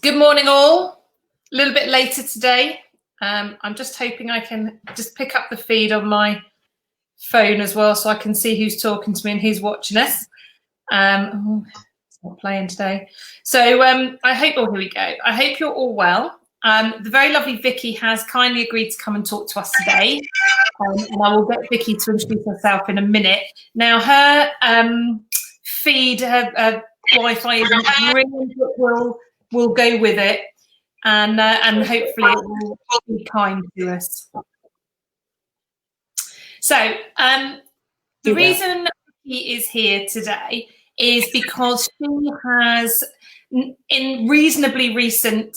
Good morning, all. A little bit later today. I'm just hoping I can just pick up the feed on my phone as well, so I can see who's talking to me and who's watching us. It's not playing today. So I hope, here we go. I hope you're all well. The very lovely Vicky has kindly agreed to come and talk to us today. And I will get Vicky to introduce herself in a minute. Now, her feed, her Wi-Fi isn't brilliant, but we'll go with it, and hopefully it will be kind to us. So the reason Vicky is here today is because she has, in reasonably recent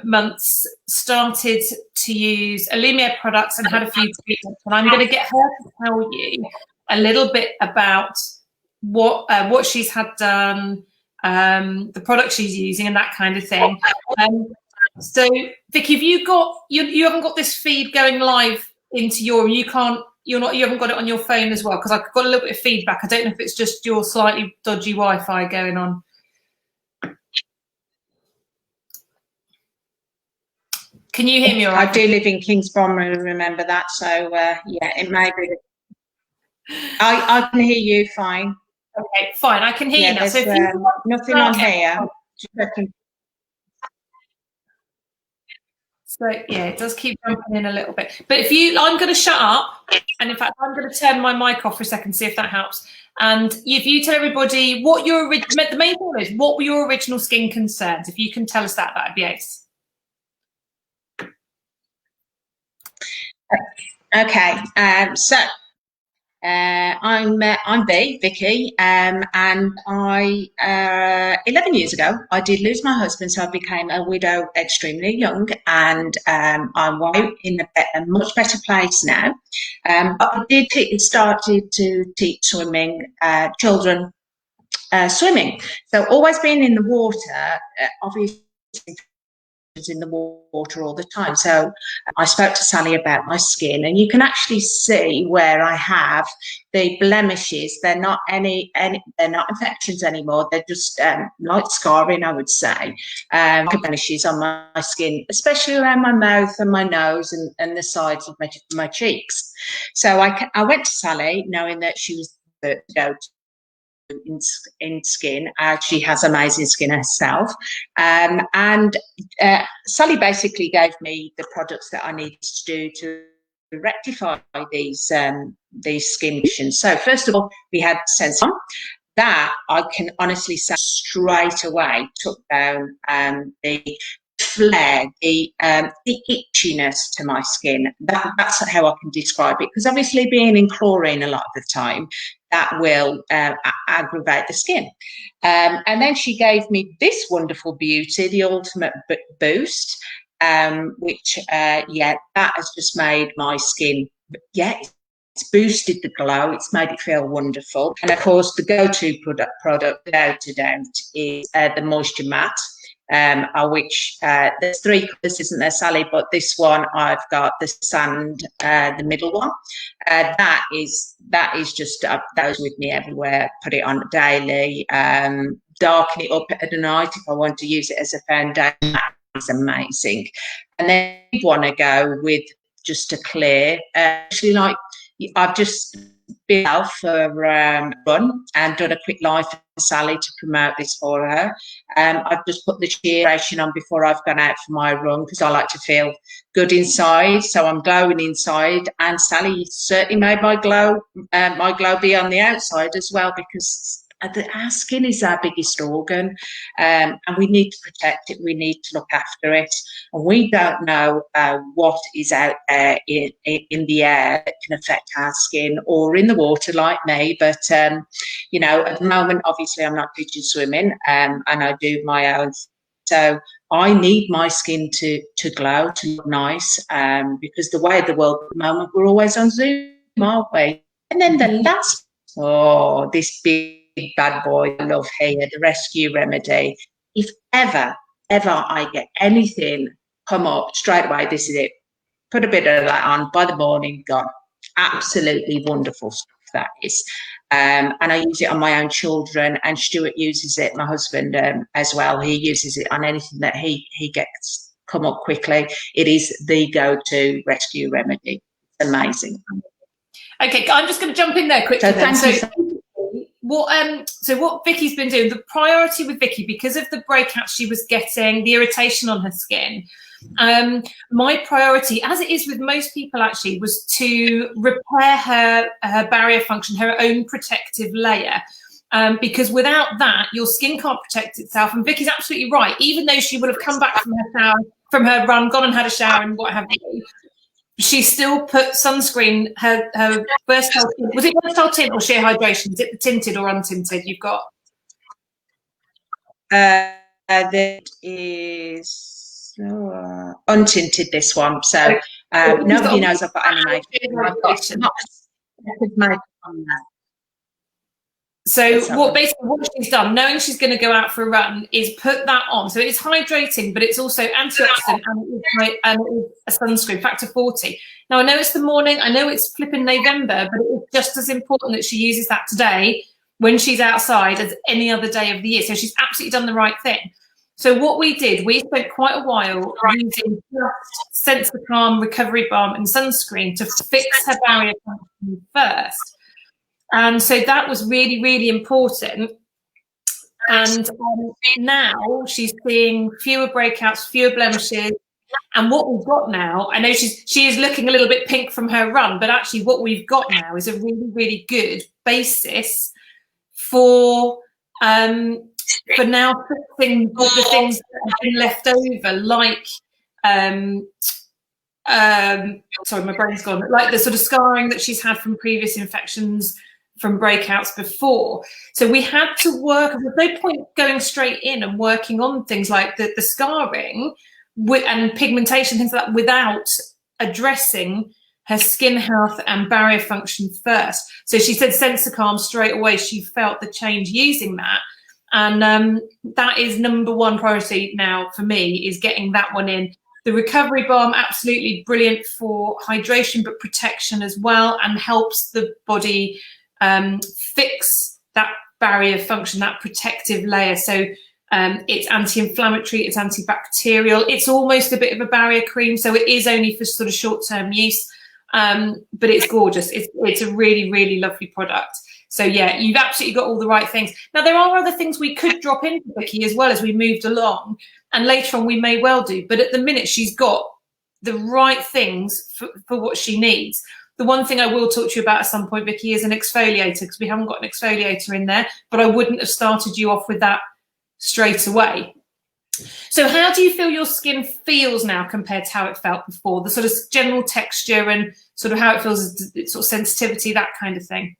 months, started to use Alumier products and had a few treatments. And I'm going to get her to tell you a little bit about what she's had done, the products she's using, and that kind of thing. So, Vicky, have you haven't got this feed going live into your? You haven't got it on your phone as well, because I've got a little bit of feedback. I don't know if it's just your slightly dodgy Wi-Fi going on. Can you hear me all right? I do live in Kingsborough, remember that, so yeah, it may be. I can hear you fine. Okay, fine, I can hear you now. So if nothing on here. So yeah, it does keep jumping in a little bit. But I'm going to shut up, and in fact, I'm going to turn my mic off for a second, see if that helps. And if you tell everybody what the main thing is, what were your original skin concerns? If you can tell us that'd be ace. Okay, so I'm Vicky, and I 11 years ago I did lose my husband, so I became a widow extremely young, and I'm in a much better place now. I started to teach swimming, children swimming, so always being in the water, obviously in the water all the time. So I spoke to Sally about my skin, and you can actually see where I have the blemishes. They're not they're not infections anymore. They're just light scarring, I would say. Blemishes on my skin, especially around my mouth and my nose and the sides of my cheeks. So I went to Sally knowing that she was the go-to in skin. She has amazing skin herself, and Sally basically gave me the products that I needed to do to rectify these skin conditions. So first of all, we had Sensitive. That I can honestly say straight away took down the flare, the itchiness to my skin. That's how I can describe it, because obviously being in chlorine a lot of the time, that will aggravate the skin. And then she gave me this wonderful beauty, the Ultimate Boost, which that has just made my skin, it's boosted the glow, it's made it feel wonderful. And of course, the go-to product without a doubt is the Moisture Matte, which there's 3 colours, isn't there, Sally? But this one, I've got the sand, the middle one. That is just that goes with me everywhere. Put it on daily, darken it up at night if I want to use it as a foundation. That is amazing. And then you want to go with just a clear, actually, like I've just been out for a run and done a quick live for Sally to promote this for her. I've just put the cheeration on before I've gone out for my run, because I like to feel good inside, so I'm glowing inside. And Sally certainly made my glow be on the outside as well, because our skin is our biggest organ, and we need to protect it, we need to look after it, and we don't know what is out there in the air that can affect our skin, or in the water like me. But you know, at the moment, obviously I'm not teaching swimming, and I do my own, so I need my skin to glow, to look nice, because the way of the world at the moment, we're always on Zoom, aren't we? And then the last, this big bad boy I love here, the Rescue Remedy. If ever I get anything come up, straight away, this is it. Put a bit of that on, by the morning, gone. Absolutely wonderful stuff, that is. And I use it on my own children, and Stuart uses it, my husband, as well. He uses it on anything that he gets come up quickly. It is the go-to rescue remedy. It's amazing. Okay, I'm just going to jump in there quickly. So what Vicky's been doing, the priority with Vicky, because of the breakouts she was getting, the irritation on her skin, my priority, as it is with most people actually, was to repair her barrier function, her own protective layer. Because without that, your skin can't protect itself. And Vicky's absolutely right. Even though she would have come back from her run, gone and had a shower and what have you, she still put sunscreen, her versatile tint. Was it versatile tint or sheer hydration? Is it the tinted or untinted you've got? That is untinted, this one. So nobody knows I've got any makeup. I've got makeup on that. So what she's done, knowing she's going to go out for a run, is put that on. So it's hydrating, but it's also antioxidant, and it is a sunscreen, factor 40. Now, I know it's the morning, I know it's flipping November, but it's just as important that she uses that today when she's outside as any other day of the year. So she's absolutely done the right thing. So what we did, we spent quite a while using just Sensor Calm, Recovery Balm and sunscreen to fix her barrier function first. And so that was really, really important. And now she's seeing fewer breakouts, fewer blemishes. And what we've got now, I know she is looking a little bit pink from her run, but actually what we've got now is a really, really good basis for now fixing the things that have been left over, like sorry, my brain's gone, like the sort of scarring that she's had from previous infections, from breakouts before. So we had to work, there's no point going straight in and working on things like the scarring and pigmentation, things like that, without addressing her skin health and barrier function first. So she said Sensor Calm straight away, she felt the change using that. And that is number one priority now for me, is getting that one in. The Recovery Balm, absolutely brilliant for hydration, but protection as well, and helps the body fix that barrier function, that protective layer. So it's anti-inflammatory, it's antibacterial, it's almost a bit of a barrier cream, so it is only for sort of short-term use, but it's gorgeous. It's a really, really lovely product. So yeah, you've absolutely got all the right things. Now, there are other things we could drop into Vicky as well as we moved along, and later on we may well do, but at the minute she's got the right things for what she needs. The one thing I will talk to you about at some point, Vicky, is an exfoliator, because we haven't got an exfoliator in there, but I wouldn't have started you off with that straight away. So how do you feel your skin feels now compared to how it felt before? The sort of general texture and sort of how it feels, sort of sensitivity, that kind of thing.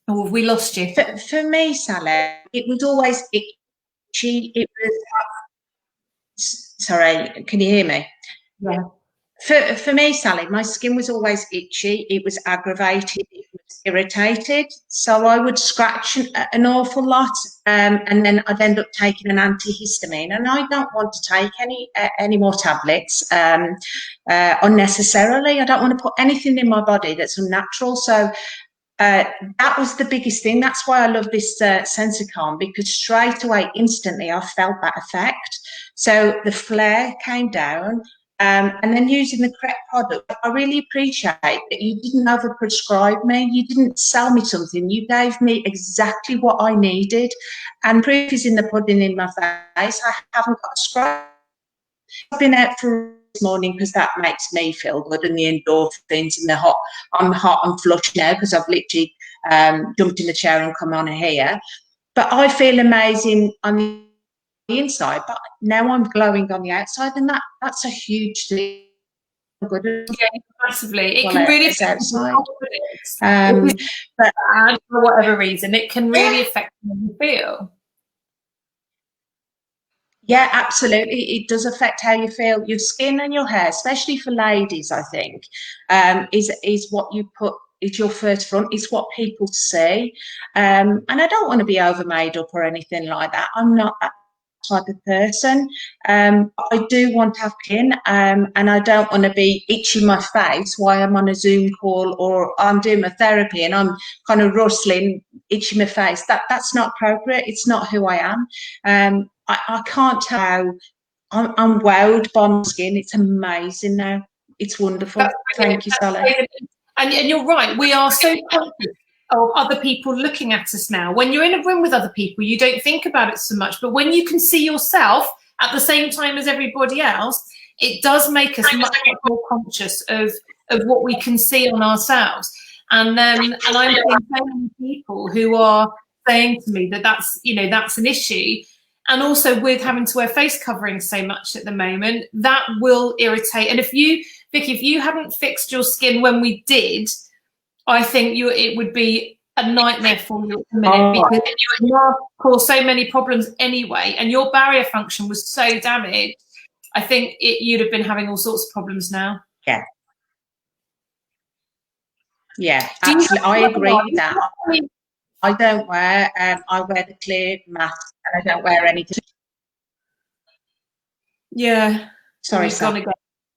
Oh, have we lost you? For me, Sally, it was always itchy. It was, sorry, can you hear me? Yeah. For me, Sally, my skin was always itchy. It was aggravated. It was irritated. So I would scratch an awful lot, and then I'd end up taking an antihistamine. And I don't want to take any more tablets unnecessarily. I don't want to put anything in my body that's unnatural. So that was the biggest thing. That's why I love this Sensor Calm, because straight away, instantly, I felt that effect. So the flare came down. And then using the correct product, I really appreciate that you didn't overprescribe me. You didn't sell me something. You gave me exactly what I needed. And proof is in the pudding in my face. I haven't got a scratch. I've been out for this morning because that makes me feel good, and the endorphins and the hot. I'm hot and flush now because I've literally jumped in the chair and come on here. But I feel amazing on the inside, but now I'm glowing on the outside, and that's a huge thing. Good. Yeah, massively. It can really affect confidence. But for whatever reason, it can really affect how you feel. Yeah, absolutely. It does affect how you feel. Your skin and your hair, especially for ladies, I think, is what you put. It's your first front. It's what people see. And I don't want to be over made up or anything like that. I'm not type of person. I do want to have skin, and I don't want to be itching my face while I'm on a Zoom call or I'm doing my therapy and I'm kind of rustling, itching my face. That's not appropriate. It's not who I am. I can't tell. I'm wowed by my skin. It's amazing now. It's wonderful. Thank you, Sally. And you're right. We are so conscious of other people looking at us now. When you're in a room with other people, you don't think about it so much. But when you can see yourself at the same time as everybody else, it does make us much more conscious of what we can see on ourselves. And I'm seeing so many people who are saying to me that that's an issue. And also with having to wear face coverings so much at the moment, that will irritate. And Vicky, if you hadn't fixed your skin when we did, I think it would be a nightmare for you at the minute, because you cause so many problems anyway, and your barrier function was so damaged. I think you'd have been having all sorts of problems now. Yeah, absolutely. I agree with that. I don't wear, I wear the clear mask, and I don't wear anything. Yeah. Sorry, Sam.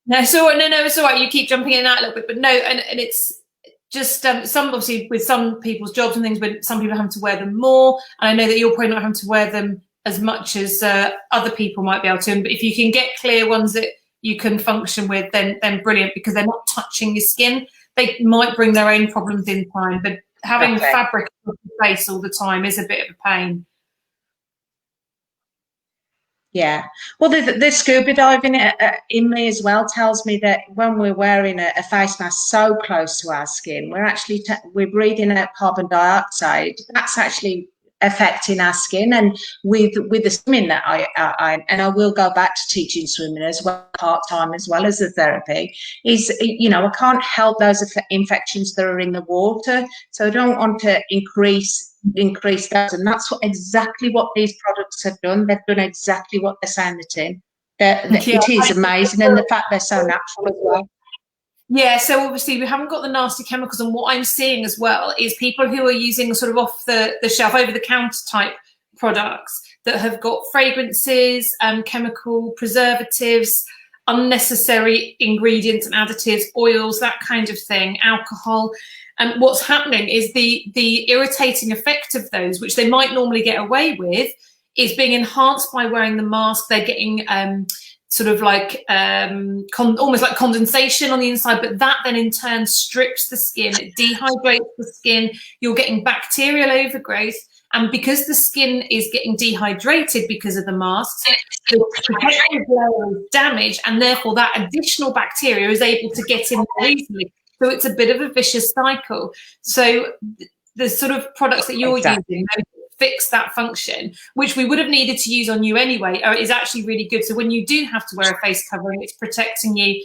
No, so no, it's all right. You keep jumping in and out a little bit, but no, and it's just some, obviously with some people's jobs and things, but some people are having to wear them more. And I know that you're probably not having to wear them as much as other people might be able to. But if you can get clear ones that you can function with, then brilliant, because they're not touching your skin. They might bring their own problems in time, but having fabric on your face all the time is a bit of a pain. Yeah, well, the scuba diving in me as well tells me that when we're wearing a face mask so close to our skin, we're breathing out carbon dioxide. That's actually affecting our skin. And with the swimming that I will go back to teaching swimming as well, part-time, as well as the therapy, is, I can't help those infections that are in the water, so I don't want to increase those, and that's exactly what these products have done. They've done exactly what they're saying they're in. It is amazing, and the fact they're so natural as well. Yeah, so obviously we haven't got the nasty chemicals, and what I'm seeing as well is people who are using sort of off the shelf, over the counter type products that have got fragrances, chemical preservatives, unnecessary ingredients and additives, oils, that kind of thing, alcohol. And what's happening is the irritating effect of those, which they might normally get away with, is being enhanced by wearing the mask. They're getting sort of like almost like condensation on the inside, but that then in turn strips the skin, it dehydrates the skin. You're getting bacterial overgrowth. And because the skin is getting dehydrated because of the masks, the protective layer is damaged, and therefore that additional bacteria is able to get in more easily. So it's a bit of a vicious cycle. So the sort of products that you're using fix that function, which we would have needed to use on you anyway, is actually really good. So when you do have to wear a face covering, it's protecting you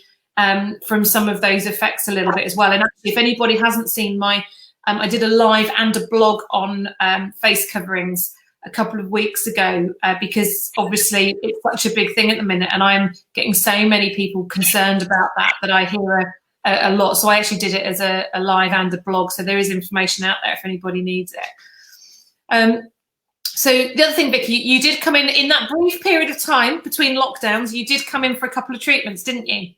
from some of those effects a little bit as well. And actually, if anybody hasn't seen I did a live and a blog on face coverings a couple of weeks ago, because obviously it's such a big thing at the minute, and I'm getting so many people concerned about that I hear a lot. So I actually did it as a live and a blog. So there is information out there if anybody needs it. So the other thing, Vicky, you did come in that brief period of time between lockdowns, you did come in for a couple of treatments, didn't you?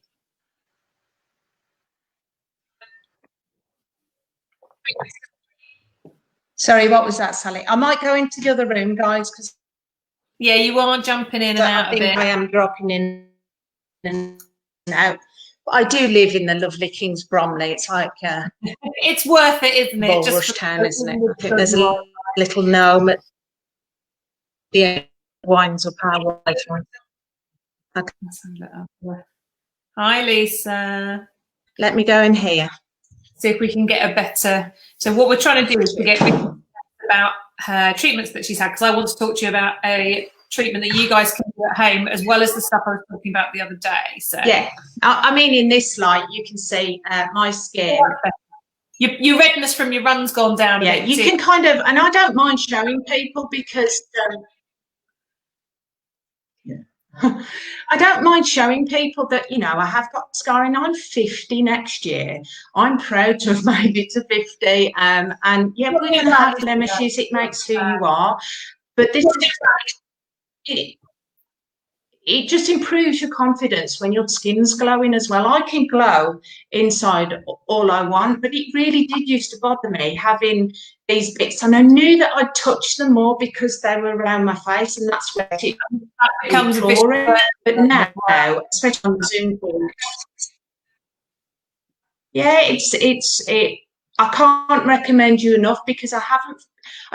Sorry, what was that, Sally? I might go into the other room, guys, because yeah, you are jumping in and out of it. I am dropping in and out. But I do live in the lovely Kings Bromley. It's like it's worth it, isn't it? Bulrush town, isn't it? I think there's a little gnome at the end, winds up our way. Hi, Lisa. Let me go in here. See if we can get a better. So what we're trying to do is to get about her treatments that she's had, because I want to talk to you about a treatment that you guys can do at home, as well as the stuff I was talking about the other day. So yeah, I mean, in this light, you can see my skin. Your redness from your run's gone down. Yeah, you can kind of, and I don't mind showing people because. I don't mind showing people that, I have got scarring. I'm 50 next year. I'm proud to have made it to 50. And yeah, we're going to have blemishes. It makes who you are. But this is it just improves your confidence when your skin's glowing as well. I can glow inside all I want, but it really did used to bother me having these bits, and I knew that I'd touch them more because they were around my face, and that's where it becomes boring. But now, especially on the Zoom call, yeah, I can't recommend you enough, because I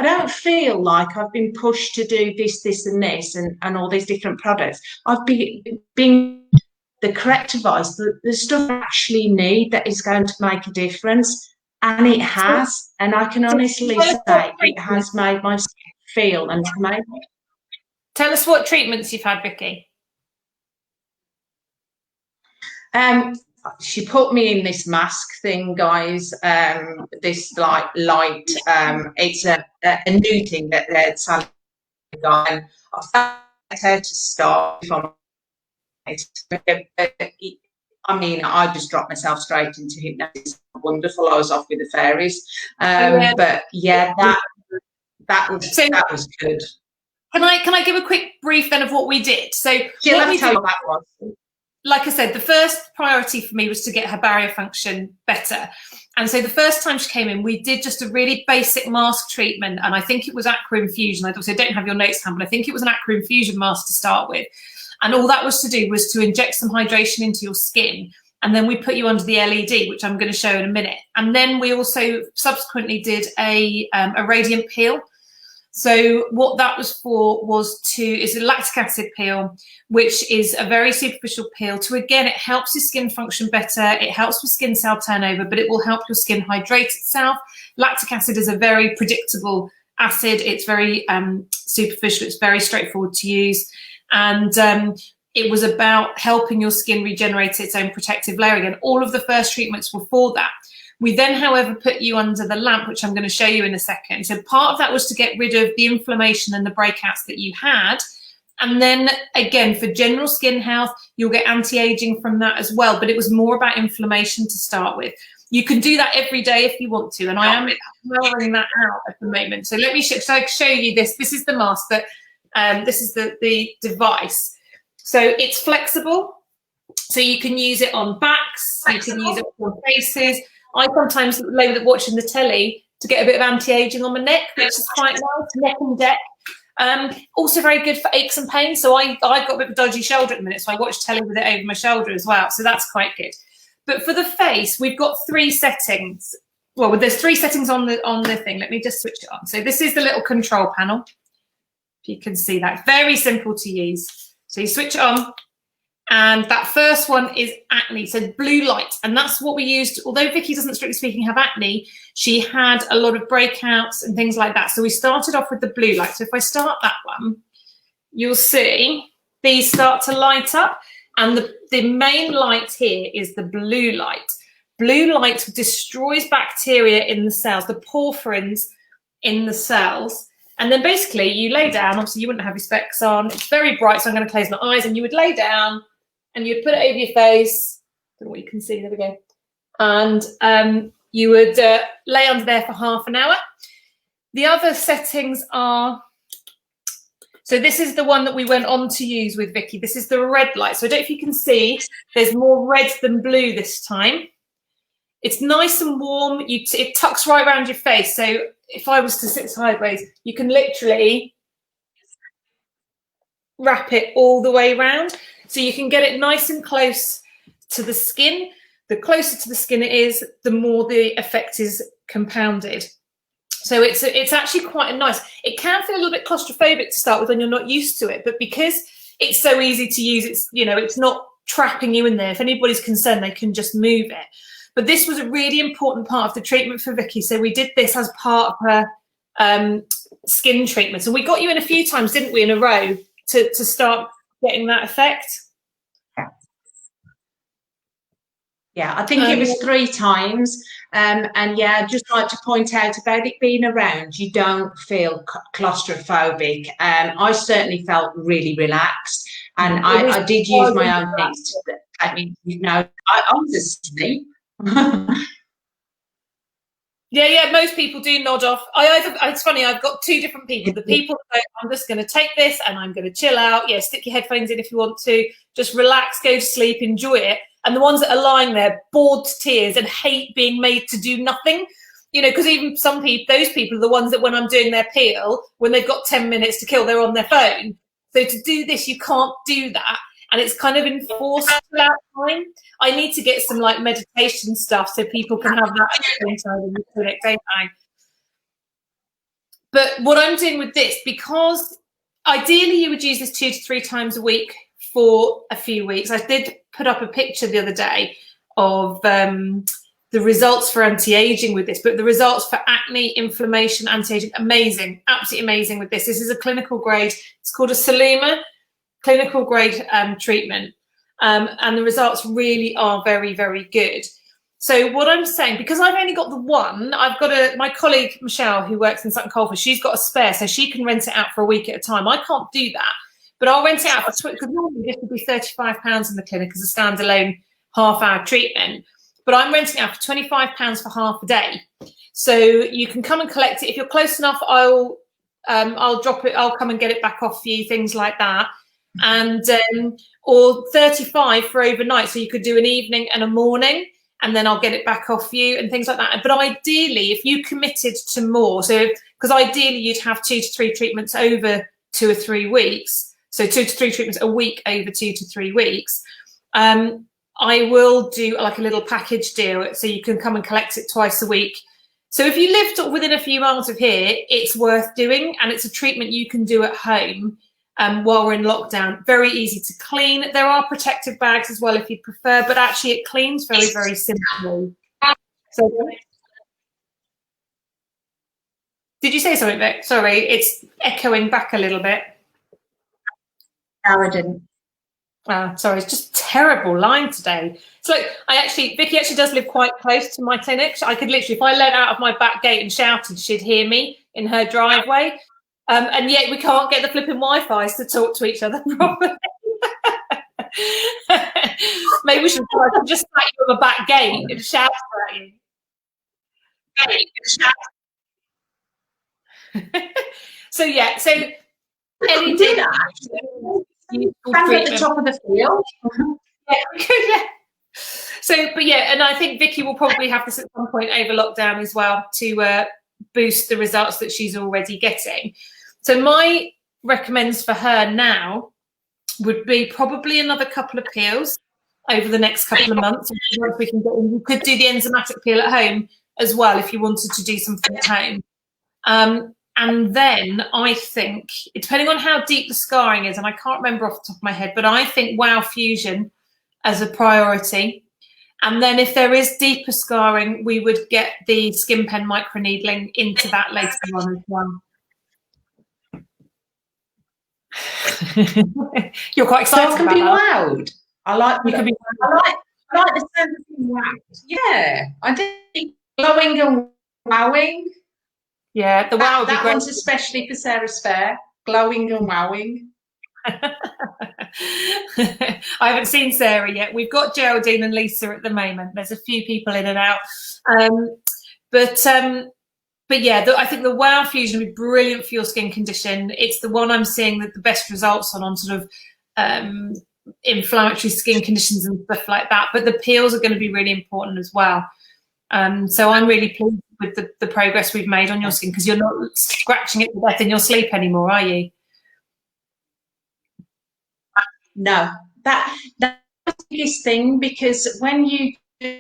don't feel like I've been pushed to do this and this and all these different products. I've been the correct advice, the stuff I actually need that is going to make a difference, and it has. And I can honestly say it has made my skin feel and amazing. Tell us what treatments you've had, Vicky. She put me in this mask thing, guys. This like light. It's a new thing that Sally got, and I found her to start. I mean, I just dropped myself straight into hypnosis. Wonderful. I was off with the fairies. But yeah, that was good. Can I give a quick brief then of what we did? So let me tell you what that was. Like I said, the first priority for me was to get her barrier function better. And so the first time she came in, we did just a really basic mask treatment. And I think it was aqua infusion. I also don't have your notes, Ham, but I think it was an aqua infusion mask to start with. And all that was to do was to inject some hydration into your skin. And then we put you under the LED, which I'm going to show in a minute. And then we also subsequently did a radiant peel. So what that was for is a lactic acid peel, which is a very superficial peel to, again, it helps your skin function better. It helps with skin cell turnover, but it will help your skin hydrate itself. Lactic acid is a very predictable acid. It's very superficial. It's very straightforward to use. And it was about helping your skin regenerate its own protective layer again. All of the first treatments were for that. We then, however, put you under the lamp, which I'm going to show you in a second. So part of that was to get rid of the inflammation and the breakouts that you had. And then, again, for general skin health, you'll get anti-aging from that as well. But it was more about inflammation to start with. You can do that every day if you want to. And I am wearing that out at the moment. So let me show you this. This is the mask, that this is the device. So it's flexible. So you can use it on backs. You can use it on faces. I sometimes lay watching the telly to get a bit of anti-aging on my neck, which is quite nice, neck and deck. Also very good for aches and pains. So I've got a bit of a dodgy shoulder at the minute, so I watch telly with it over my shoulder as well. So that's quite good. But for the face, we've got 3 settings. Well, there's 3 settings on the thing. Let me just switch it on. So this is the little control panel. If you can see that, very simple to use. So you switch it on. And that first one is acne, so blue light. And that's what we used. Although Vicky doesn't, strictly speaking, have acne, she had a lot of breakouts and things like that. So we started off with the blue light. So if I start that one, you'll see these start to light up. And the main light here is the blue light. Blue light destroys bacteria in the cells, the porphyrins in the cells. And then basically you lay down. Obviously, you wouldn't have your specs on. It's very bright, so I'm going to close my eyes. And you would lay down. And you'd put it over your face. I don't know what you can see. There we go. And you would lay under there for half an hour. The other settings are, so this is the one that we went on to use with Vicky. This is the red light. So I don't know if you can see, there's more red than blue this time. It's nice and warm. It tucks right around your face. So if I was to sit sideways, you can literally wrap it all the way around. So you can get it nice and close to the skin. The closer to the skin it is, the more the effect is compounded. So it's actually quite nice. It can feel a little bit claustrophobic to start with when you're not used to it, but because it's so easy to use, it's not trapping you in there. If anybody's concerned, they can just move it. But this was a really important part of the treatment for Vicky. So we did this as part of her skin treatment. So we got you in a few times, didn't we, in a row to start getting that effect? Yeah, I think it was 3 times. And yeah, I'd just like to point out about it being around, you don't feel claustrophobic. I certainly felt really relaxed, and I did use my own things. I mean, I was asleep. Yeah, most people do nod off. It's funny, I've got two different people. The people that go, I'm just going to take this and I'm going to chill out. Yeah, stick your headphones in if you want to. Just relax, go to sleep, enjoy it. And the ones that are lying there, bored to tears and hate being made to do nothing. You know, because even some people, those people are the ones that when I'm doing their peel, when they've got 10 minutes to kill, they're on their phone. So to do this, you can't do that. And it's kind of enforced that time. I need to get some like meditation stuff so people can have that at the same time in the clinic, don't I? But what I'm doing with this, because ideally you would use this 2 to 3 times a week for a few weeks. I did put up a picture the other day of the results for anti-aging with this, but the results for acne, inflammation, anti-aging, amazing, absolutely amazing with this. This is a clinical grade. It's called a Alumier clinical grade treatment, and the results really are very, very good. So what I'm saying, because I've only got the one, I've got my colleague Michelle who works in Sutton Coldfield, she's got a spare, so she can rent it out for a week at a time. I can't do that, but I'll rent it out for, because normally this would be £35 in the clinic as a standalone half-hour treatment, but I'm renting it out for £25 for half a day. So you can come and collect it. If you're close enough, I'll drop it, I'll come and get it back off you, things like that. And or 35 for overnight, so you could do an evening and a morning, and then I'll get it back off you and things like that. But ideally, if you committed to more, so because ideally you'd have 2 to 3 treatments over 2 or 3 weeks, so 2 to 3 treatments a week over 2 to 3 weeks, I will do like a little package deal, so you can come and collect it twice a week. So if you lived within a few miles of here, it's worth doing, and it's a treatment you can do at home. While we're in lockdown, very easy to clean. There are protective bags as well if you prefer, but actually it cleans very, very simply. So, did you say something, Vic? Sorry, it's echoing back a little bit. No, I didn't. Sorry, it's just terrible line today. So Vicky actually does live quite close to my clinic. I could literally, if I let out of my back gate and shouted, she'd hear me in her driveway. And yet we can't get the flipping Wi-Fi to talk to each other properly. Maybe we should try to just smack you on the back gate and shout at you. So yeah, so we did that. At the top of the field. Yeah. So, but yeah, and I think Vicky will probably have this at some point over lockdown as well to boost the results that she's already getting. So my recommends for her now would be probably another couple of peels over the next couple of months. Once we can get in, you could do the enzymatic peel at home as well if you wanted to do something at home. And then I think, depending on how deep the scarring is, and I can't remember off the top of my head, but I think Wow Fusion as a priority. And then if there is deeper scarring, we would get the skin pen microneedling into that later on as well. You're quite excited. So I can be loud. I like the sound of being loud. Yeah, I think glowing and wowing. Yeah, the wow would be great. That one's especially for Sarah's Fair. Glowing and wowing. I haven't seen Sarah yet. We've got Geraldine and Lisa at the moment. There's a few people in and out, but yeah, I think the Wow Fusion would be brilliant for your skin condition. It's the one I'm seeing the best results on sort of inflammatory skin conditions and stuff like that. But the peels are going to be really important as well. So I'm really pleased with the progress we've made on your skin, because you're not scratching it to death in your sleep anymore, are you? No, that's the biggest thing, because when you do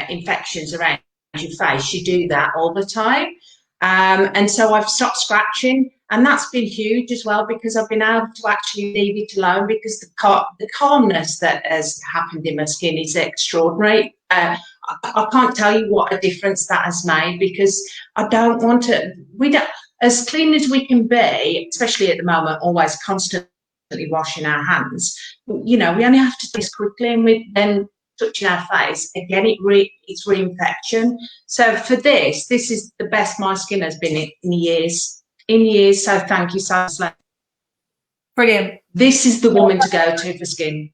infections around your face, you do that all the time. And so I've stopped scratching, and that's been huge as well, because I've been able to actually leave it alone, because the calmness that has happened in my skin is extraordinary. I can't tell you what a difference that has made, because I don't want to, we don't, as clean as we can be, especially at the moment, always constantly washing our hands, you know, we only have to do this quickly, and then touching our face again, it's reinfection. So for this is the best my skin has been in years. So thank you so much. Brilliant. This is the woman to go to for skin.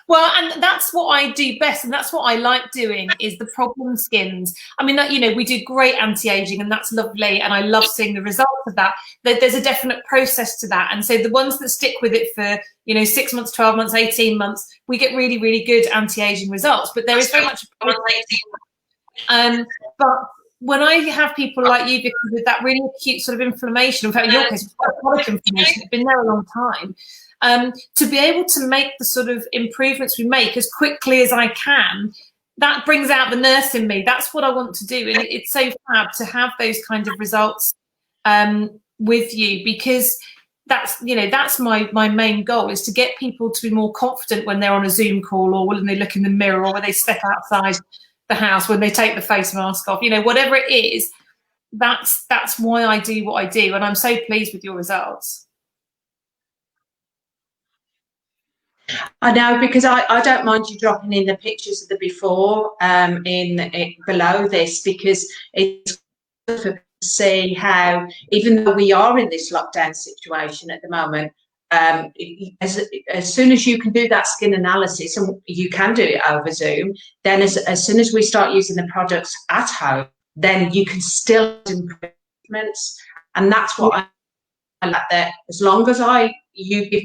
Well, and that's what I do best, and that's what I like doing, is the problem skins. I mean, you know, we do great anti-aging, and that's lovely, and I love seeing the results of that. There's a definite process to that, and so the ones that stick with it for, you know, 6 months, 12 months, 18 months, we get really, really good anti-aging results. But there is very much a process. But when I have people like you, Vicky, with that really acute sort of inflammation, in fact, in your case, it's quite chronic inflammation, it's been there a long time. To be able to make the sort of improvements we make as quickly as I can, that brings out the nurse in me. That's what I want to do. And it's so fab to have those kind of results with you, because that's, you know, that's my main goal, is to get people to be more confident when they're on a Zoom call, or when they look in the mirror, or when they step outside the house, when they take the face mask off, you know, whatever it is. That's why I do what I do. And I'm so pleased with your results. I know, because I don't mind you dropping in the pictures of the before below this, because it's good to see how, even though we are in this lockdown situation at the moment, as soon as you can do that skin analysis, and you can do it over Zoom, then as soon as we start using the products at home, then you can still do improvements. And that's what I like, that as long as you give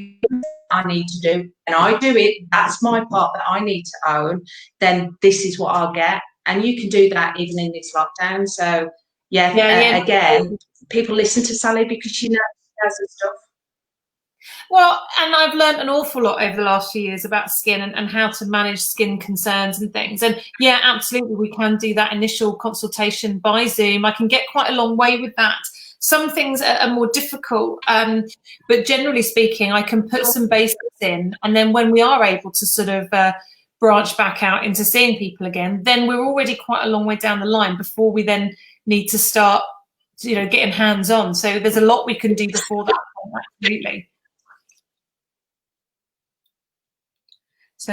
I need to do, and I do it, that's my part that I need to own, then this is what I'll get. And you can do that even in this lockdown. So again, people listen to Sally because she knows the stuff. Well, and I've learned an awful lot over the last few years about skin and how to manage skin concerns and things. And yeah, absolutely, we can do that initial consultation by Zoom. I can get quite a long way with that. Some things are more difficult, but generally speaking, I can put some basics in, and then when we are able to sort of branch back out into seeing people again, then we're already quite a long way down the line before we then need to start, you know, getting hands-on. So there's a lot we can do before that, absolutely. So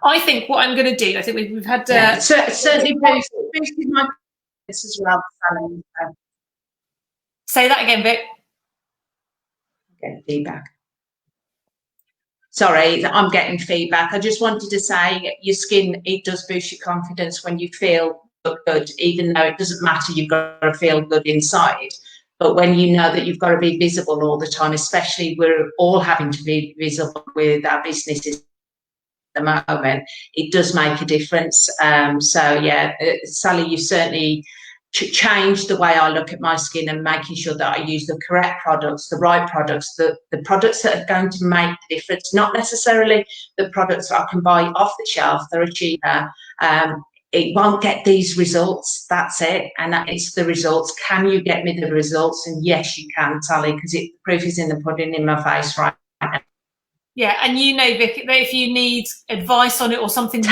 I think what I'm going to do, I think we've had certainly boosted my confidence as well, Sally. Say that again, Vic. Getting feedback. Sorry, I'm getting feedback. I just wanted to say, your skin, it does boost your confidence when you feel good, even though it doesn't matter, you've got to feel good inside. But when you know that you've got to be visible all the time, especially we're all having to be visible with our businesses at the moment, it does make a difference. So yeah, Sally, you certainly change the way I look at my skin, and making sure that I use the correct products, the right products, the products that are going to make the difference, not necessarily the products that I can buy off the shelf that are cheaper. It won't get these results, that's it, and that is the results. Can you get me the results? And yes, you can, Sally, because the proof is in the pudding in my face right now. Yeah, and you know, Vic, if you need advice on it or something, you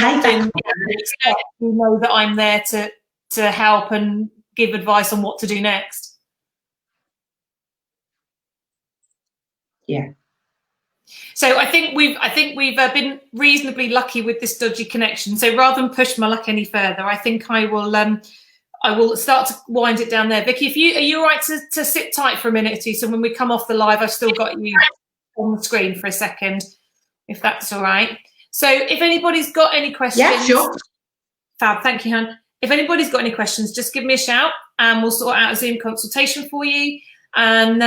know that I'm there to help and give advice on what to do next. Yeah. So I think we've been reasonably lucky with this dodgy connection. So rather than push my luck any further, I think I will start to wind it down there. Vicky, are you all right to sit tight for a minute or two? So when we come off the live, I've still got you on the screen for a second, if that's all right. So if anybody's got any questions, yeah, sure. Fab, thank you, Han. If anybody's got any questions, just give me a shout, and we'll sort out a Zoom consultation for you. And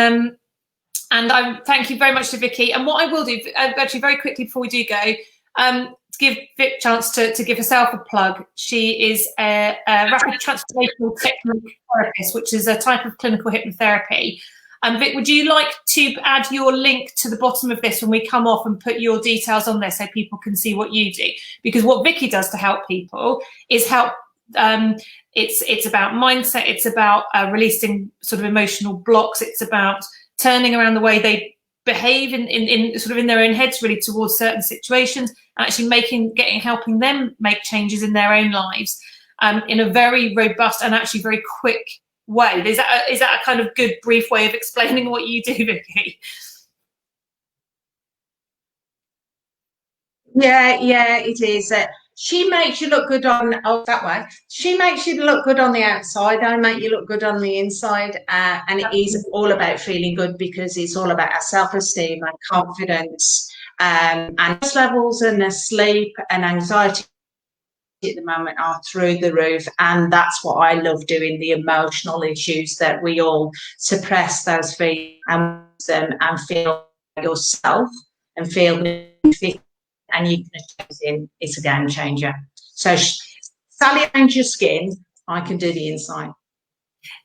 I thank you very much to Vicky. And what I will do, actually, very quickly before we do go, to give Vic a chance to give herself a plug. She is a rapid transformational technique therapist, which is a type of clinical hypnotherapy. Vic, would you like to add your link to the bottom of this when we come off, and put your details on there so people can see what you do? Because what Vicky does to help people is help. It's about mindset. It's about releasing sort of emotional blocks. It's about turning around the way they behave in sort of in their own heads, really, towards certain situations, and actually helping them make changes in their own lives in a very robust and actually very quick way. Is that a kind of good brief way of explaining what you do, Vicky? Yeah, it is. She makes you look good that way. She makes you look good on the outside. I make you look good on the inside. And it is all about feeling good, because it's all about our self-esteem, our confidence, And stress levels and their sleep and anxiety at the moment are through the roof, and that's what I love doing, the emotional issues that we all suppress those feelings and feel yourself and feel fit, and you can achieve it. It's a game changer. So Sally, change your skin, I can do the inside.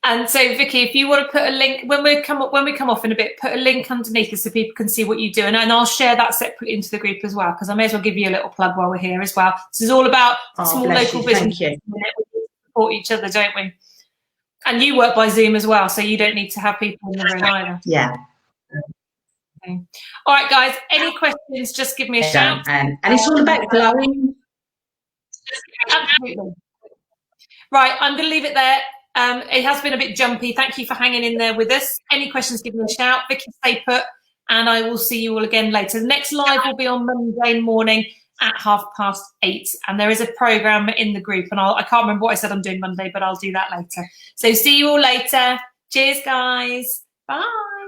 And so, Vicky, if you want to put a link when we come off in a bit, put a link underneath it so people can see what you do, and I'll share that separately into the group as well, because I may as well give you a little plug while we're here as well. This is all about small local business. We support each other, don't we? And you work by Zoom as well, so you don't need to have people in the room either. Yeah. Okay. All right, guys. Any questions? Just give me a shout. And it's all about glowing. Absolutely. Right, I'm going to leave it there. It has been a bit jumpy. Thank you for hanging in there with us. Any questions, give me a shout. Vicky, stay put, and I will see you all again later. The next live will be on Monday morning at 8:30, and there is a programme in the group, and I can't remember what I said I'm doing Monday, but I'll do that later. So see you all later. Cheers, guys. Bye.